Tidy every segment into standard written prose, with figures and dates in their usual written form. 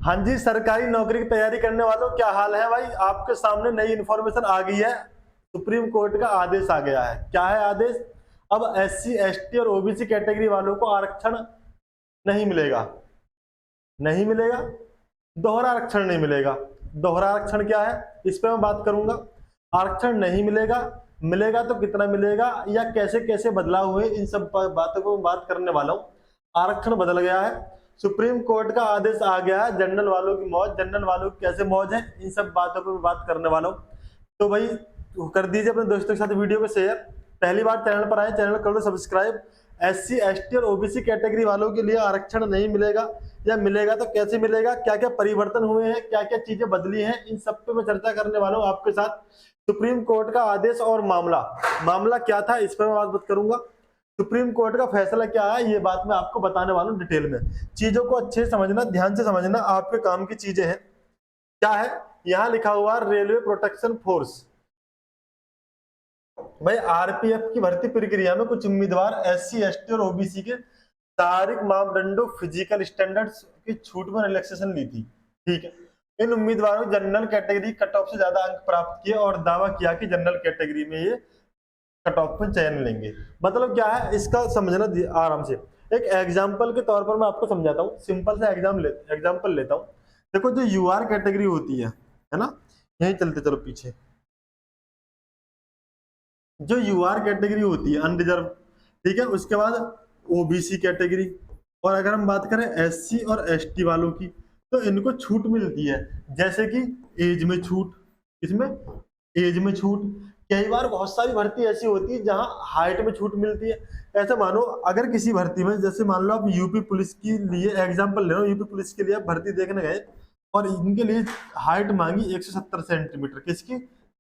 हाँ जी, सरकारी नौकरी की तैयारी करने वालों क्या हाल है भाई। आपके सामने नई इन्फॉर्मेशन आ गई है। सुप्रीम कोर्ट का आदेश आ गया है। क्या है आदेश? अब एससी एसटी और ओबीसी कैटेगरी वालों को आरक्षण नहीं मिलेगा। नहीं मिलेगा, दोहरा आरक्षण नहीं मिलेगा। दोहरा आरक्षण क्या है, इस पे मैं बात करूंगा। आरक्षण नहीं मिलेगा, मिलेगा तो कितना मिलेगा या कैसे कैसे बदलाव हुए, इन सब बातों को मैं बात करने वाला हूं। आरक्षण बदल गया है, सुप्रीम कोर्ट का आदेश आ गया है। जनरल वालों की मौज, जनरल वालों की कैसे मौज है, इन सब बातों पर मैं बात करने वाला हूं। तो भाई कर दीजिए अपने दोस्तों के साथ वीडियो को शेयर। पहली बार चैनल पर आए, चैनल कर लो सब्सक्राइब। एससी एसटी और ओबीसी कैटेगरी वालों के लिए आरक्षण नहीं मिलेगा या मिलेगा तो कैसे मिलेगा, क्या क्या परिवर्तन हुए हैं, क्या क्या चीजें बदली हैं, इन सब पे मैं चर्चा करने वाला हूं आपके साथ। सुप्रीम कोर्ट का आदेश और मामला, मामला क्या था इस पर मैं बात करूंगा। सुप्रीम कोर्ट का फैसला क्या है, ये बात मैं आपको बताने वाला हूं डिटेल में। चीजों को अच्छे से समझना, ध्यान से समझना, आपके काम की चीजें हैं। क्या है, यहां लिखा हुआ रेलवे प्रोटेक्शन फोर्स। भाई आरपीएफ की भर्ती प्रक्रिया में कुछ उम्मीदवार एससी एसटी और ओबीसी के शारीरिक मापदंडों फिजिकल स्टैंडर्ड्स की छूट में रिलैक्सेशन ली थी। ठीक है, इन उम्मीदवारों ने जनरल कैटेगरी कट ऑफ से ज्यादा अंक प्राप्त किए और दावा किया कि जनरल कैटेगरी में ये कट ऑफ में चयन लेंगे। मतलब क्या है इसका समझना आराम से। एक एग्जाम्पल के तौर पर मैं आपको समझाता हूँ, सिंपल सा एग्जाम्पल लेता हूँ। देखो जो यूआर कैटेगरी होती है ना, यही चलते चलो पीछे। जो यूआर कैटेगरी होती है अनरिजर्व, ठीक है, उसके बाद ओबीसी कैटेगरी। और अगर हम बात करें एससी और एसटी वालों की, तो इनको छूट मिलती है, जैसे कि एज में छूट। इसमें एज में छूट, कई बार बहुत सारी भर्ती ऐसी होती है जहां हाइट में छूट मिलती है। ऐसे मानो अगर किसी भर्ती में, जैसे मान लो आप यूपी पुलिस के लिए एग्जांपल ले रहा हूँ, यूपी पुलिस के लिए आप भर्ती देखने गए और इनके लिए हाइट मांगी 170 सेंटीमीटर, किसकी?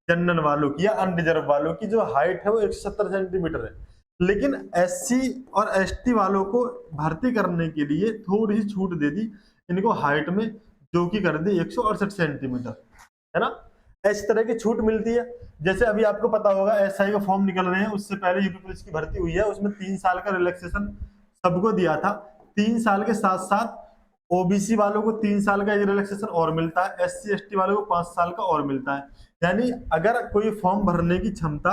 जनरल वालों की या अनरिजर्व वालों की जो हाइट है वो 170 सेंटीमीटर है। लेकिन एससी और एसटी वालों को भर्ती करने के लिए थोड़ी सी छूट दे दी इनको हाइट में, जो कि कर दी 168 सेंटीमीटर, है ना। इस तरह की छूट मिलती है। जैसे अभी आपको पता होगा एसआई का फॉर्म निकल रहे हैं, उससे पहले यूपी पुलिस की भर्ती हुई है, उसमें 3 साल का रिलैक्सेशन सबको दिया था। 3 साल के साथ साथ ओबीसी वालों को 3 साल का रिलैक्सेशन और मिलता है, एससी एसटी वालों को 5 साल का और मिलता है। यानी अगर कोई फॉर्म भरने की क्षमता,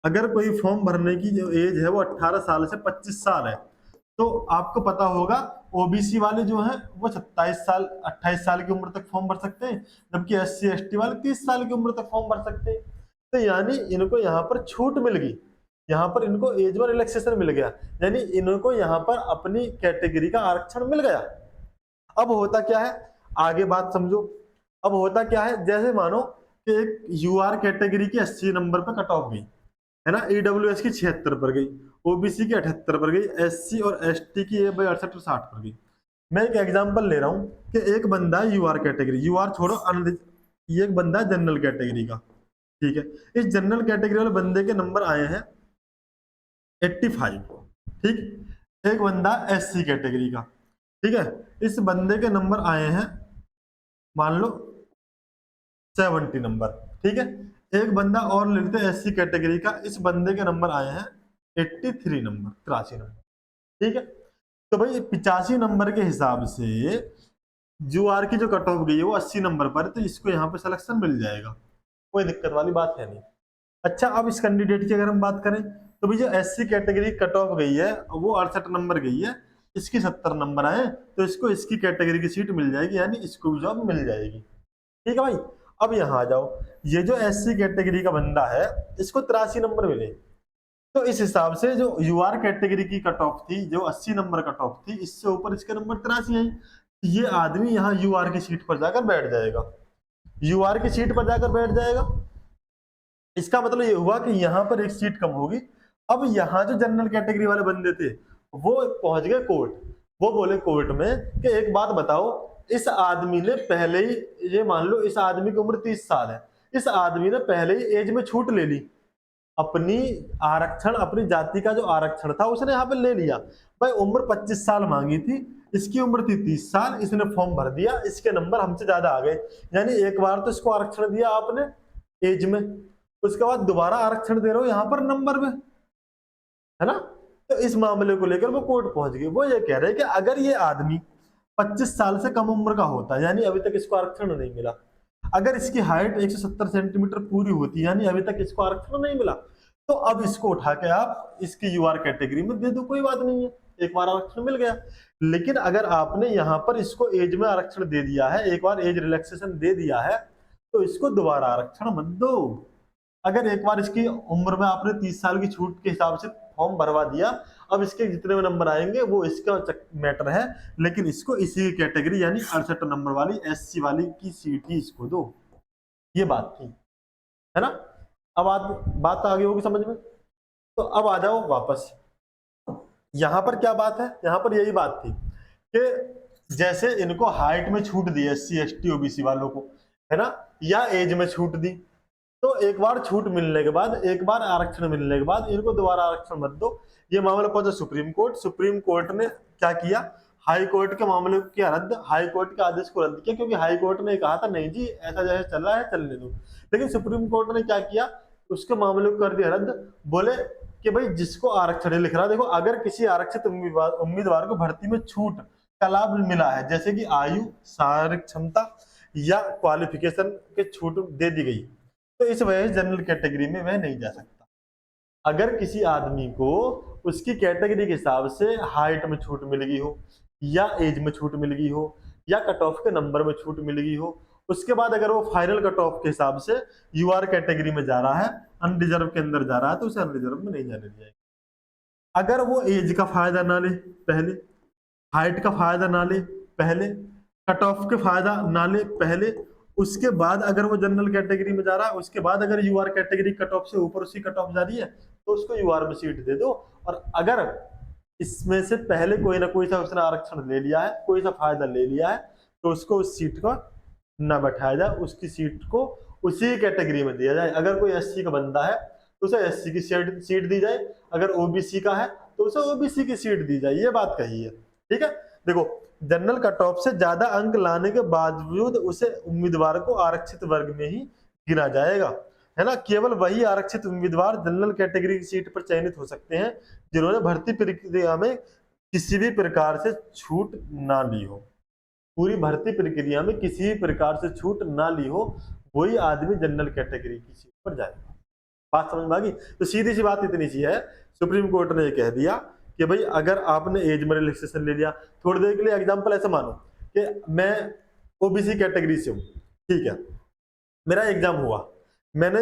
अगर कोई फॉर्म भरने की जो एज है वो 18 साल से 25 साल है, तो आपको पता होगा ओबीसी वाले जो हैं वो 27 साल 28 साल की उम्र तक फॉर्म भर सकते हैं, जबकि एससी एसटी वाले 30 साल की उम्र तक फॉर्म भर सकते हैं। तो यानी इनको यहाँ पर छूट मिल गई, यहाँ पर इनको एज में रिलैक्सेशन मिल गया, यानी इनको यहाँ पर अपनी कैटेगरी का आरक्षण मिल गया। अब होता क्या है, आगे बात समझो। अब होता क्या है, जैसे मानो कि एक यूआर कैटेगरी की 80 नंबर पर कट ऑफ गई, है ना, ईडब्ल्यूएस की 76 पर गई, ओबीसी की 78 पर गई, एससी और एसटी की 68 और 60 पर गई। मैं एक एग्जांपल ले रहा हूं कि एक बंदा यूआर कैटेगरी, यूआर छोड़ो, ये एक बंदा जनरल कैटेगरी का, ठीक है। इस जनरल कैटेगरी वाले बंदे के नंबर आए हैं 85, ठीक। एक बंदा एससी कैटेगरी का, ठीक है, इस बंदे के नंबर आए हैं मान लो 70 नंबर, ठीक है। एक बंदा और ले लेते हैं एससी कैटेगरी का, इस बंदे के नंबर आए हैं 83 नंबर, 83 नंबर, ठीक है। तो भाई 85 नंबर के हिसाब से जो आर की जो कट ऑफ गई है वो 80 नंबर पर, तो इसको यहाँ पे सिलेक्शन मिल जाएगा, कोई दिक्कत वाली बात है नहीं। अच्छा, अब इस कैंडिडेट की अगर हम बात करें, तो भाई जो एससी कैटेगरी कट ऑफ गई है वो 68 नंबर गई है, इसकी 70 नंबर आए, तो इसको इसकी कैटेगरी की सीट मिल जाएगी, यानी इसको भी जॉब मिल जाएगी। ठीक है भाई। अब यहाँ आ जाओ, ये जो एससी कैटेगरी का बंदा है इसको 83 नंबर मिले, तो इस हिसाब से जो यूआर कैटेगरी की कट ऑफ थी, जो 80 नंबर कट ऑफ थी, इससे ऊपर इसके नंबर 83 आई, ये आदमी यहाँ यूआर की सीट पर जाकर बैठ जाएगा, यूआर की सीट पर जाकर बैठ जाएगा। इसका मतलब ये हुआ कि यहाँ पर एक सीट कम होगी। अब यहाँ जो जनरल कैटेगरी वाले बंदे थे वो पहुंच गए कोर्ट, वो बोले कोर्ट में कि एक बात बताओ, इस आदमी ने पहले ही, ये मान लो इस आदमी की उम्र 30 साल है, इस आदमी ने पहले ही एज में छूट ले ली, अपनी आरक्षण, अपनी जाति का जो आरक्षण था उसने यहाँ पे ले लिया। भाई उम्र 25 साल मांगी थी, इसकी उम्र थी 30 साल, इसने फॉर्म भर दिया, इसके नंबर हमसे ज्यादा आ गए, यानी एक बार तो इसको आरक्षण दिया आपने एज में, उसके बाद दोबारा आरक्षण दे रहे हो यहाँ पर नंबर में, है ना। तो इस मामले को लेकर वो कोर्ट पहुंच गए, वो ये कह रहे हैं कि अगर ये आदमी 25 साल से कम उम्र का होता है, यानी अभी तक इसको आरक्षण नहीं मिला। अगर इसकी हाइट 170 सेंटीमीटर पूरी होती है, यानी अभी तक इसको आरक्षण नहीं मिला, तो अब इसको उठा के आप इसकी यूआर कैटेगरी में दे दो, कोई बात नहीं है, एक बार आरक्षण मिल गया। लेकिन अगर आपने यहाँ पर इसको एज में आरक्षण दे दिया है, एक बार एज रिलैक्सेशन दे दिया है, तो इसको दोबारा आरक्षण मत दो। अगर एक बार इसकी उम्र में आपने 30 साल की छूट के हिसाब से फॉर्म भरवा दिया, अब इसके जितने भी नंबर आएंगे वो इसका मैटर है, लेकिन इसको इसी कैटेगरी यानी 68 नंबर वाली एससी वाली की सीट ही इसको दो। ये बात थी, है ना। अब बात आगे होगी समझ में। तो अब आ जाओ वापस, यहां पर क्या बात है, यहां पर यही बात थी कि जैसे इनको हाइट में छूट दी एससी एसटी ओबीसी वालों को, है ना, या एज में छूट दी, तो एक बार छूट मिलने के बाद, एक बार आरक्षण मिलने के बाद इनको दोबारा आरक्षण मत दो। ये मामला पहुंचा सुप्रीम कोर्ट, सुप्रीम कोर्ट ने क्या किया, हाई कोर्ट के मामले को किया रद्द, हाई कोर्ट के आदेश को रद्द किया, क्योंकि हाई कोर्ट ने कहा था नहीं जी ऐसा जैसे चल रहा है चलने दो। लेकिन सुप्रीम कोर्ट ने क्या किया, उसके मामले को कर दिया रद्द। बोले कि भाई जिसको आरक्षण लिख रहा, देखो अगर किसी आरक्षित उम्मीदवार को भर्ती में छूट का लाभ मिला है, जैसे कि आयु, शारीरिक क्षमता या क्वालिफिकेशन के छूट दे दी गई, तो इस वजह से जनरल कैटेगरी में वह नहीं जा सकता। अगर किसी आदमी को उसकी कैटेगरी के हिसाब से हाइट में छूट मिल गई हो, या एज में छूट मिल गई हो, या कट ऑफ के नंबर में छूट मिल गई हो, उसके बाद अगर वो फाइनल कट ऑफ के हिसाब से यूआर कैटेगरी में जा रहा है, अनरिजर्व के अंदर जा रहा है, तो उसे अनरिजर्व में नहीं जाने दिया जाएगा। अगर वो एज का फायदा ना ले पहले, हाइट का फायदा ना ले पहले, कट ऑफ के फायदा ना ले पहले, उसके बाद अगर वो जनरल कैटेगरी में जा रहा है, उसके बाद अगर यूआर कैटेगरी कट ऑफ से ऊपर उसकी कट ऑफ जा रही है, तो उसको यूआर में सीट दे दो। और अगर इसमें से पहले कोई ना कोई सा उसने आरक्षण ले लिया है, कोई सा फायदा ले लिया है, तो उसको उस सीट को ना बैठाया जाए, उसकी सीट को उसी कैटेगरी में दिया जाए। अगर कोई एससी का बंदा है तो उसे एससी की सीट दी जाए, अगर ओबीसी का है तो उसे ओबीसी की सीट दी जाए, ये बात कही है। ठीक है, देखो जनरल कट ऑफ से ज्यादा अंक लाने के बावजूद उसे उम्मीदवार को आरक्षित वर्ग में ही गिना जाएगा, है ना। केवल वही आरक्षित उम्मीदवार जनरल कैटेगरी की सीट पर चयनित हो सकते हैं जिन्होंने भर्ती प्रक्रिया में किसी भी प्रकार से छूट ना ली हो। पूरी भर्ती प्रक्रिया में किसी भी प्रकार से छूट ना ली हो, वही आदमी जनरल कैटेगरी की सीट पर जाएगा। बात समझ में आ गई। तो सीधी सी बात इतनी सी है, सुप्रीम कोर्ट ने कह दिया कि भाई अगर आपने एज में रिलैक्सेशन ले लिया, थोड़ी देर के लिए एग्जांपल ऐसे मानो कि मैं ओबीसी कैटेगरी से हूँ, ठीक है, मेरा एग्जाम हुआ, मैंने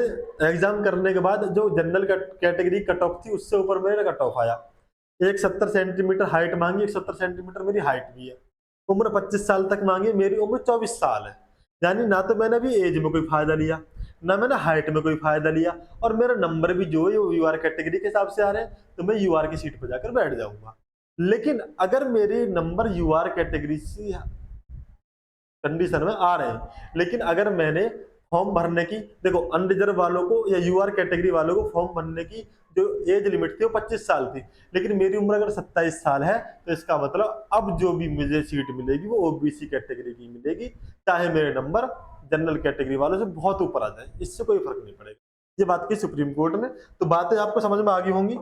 एग्जाम करने के बाद जो जनरल कैटेगरी कट ऑफ थी उससे ऊपर मेरा कट ऑफ आया, 170 सेंटीमीटर हाइट मांगी, 170 सेंटीमीटर मेरी हाइट भी है, उम्र 25 साल तक मांगी, मेरी उम्र 24 साल है, यानी ना तो मैंने भी एज में कोई फायदा लिया, ना मैंने हाइट में कोई फायदा लिया, और मेरा नंबर भी जो है वो यूआर कैटेगरी के हिसाब से आ रहे हैं, तो मैं यूआर की सीट पर जाकर बैठ जाऊंगा। लेकिन अगर मेरे नंबर यूआर कैटेगरी से कंडीशन में आ रहे हैं, लेकिन अगर मैंने फॉर्म भरने की, देखो अनरिजर्व वालों को या यूआर कैटेगरी वालों को फॉर्म भरने की जो एज लिमिट थी वो 25 साल थी, लेकिन मेरी उम्र अगर 27 साल है, तो इसका मतलब अब जो भी मुझे सीट मिलेगी वो ओबीसी कैटेगरी की मिलेगी, चाहे मेरे नंबर जनरल कैटेगरी वालों से बहुत ऊपर आ जाए, इससे कोई फर्क नहीं पड़ेगा। ये बात की सुप्रीम कोर्ट ने। तो बातें आपको समझ में आ गई होंगी।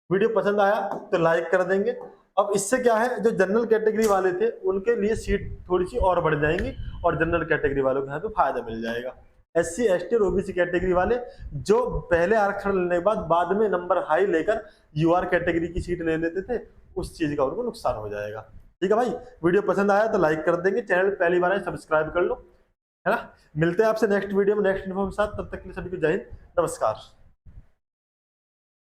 वीडियो पसंद आया तो लाइक कर देंगे। अब इससे क्या है, जो जनरल कैटेगरी वाले थे उनके लिए सीट थोड़ी सी और बढ़ जाएंगी, और जनरल कैटेगरी वालों को यहाँ पे फायदा मिल जाएगा। एससी एसटी और ओबीसी कैटेगरी वाले जो पहले आरक्षण लेने के बाद में नंबर हाई लेकर यूआर कैटेगरी की सीट ले लेते थे, उस चीज का उनको नुकसान हो जाएगा। ठीक है भाई, वीडियो पसंद आया तो लाइक कर देंगे, चैनल पहली बार है सब्सक्राइब कर लो, है ना। मिलते हैं आपसे नेक्स्ट वीडियो में नेक्स्ट इन्फो के साथ, तब तक के लिए सभी को जय हिंद, नमस्कार।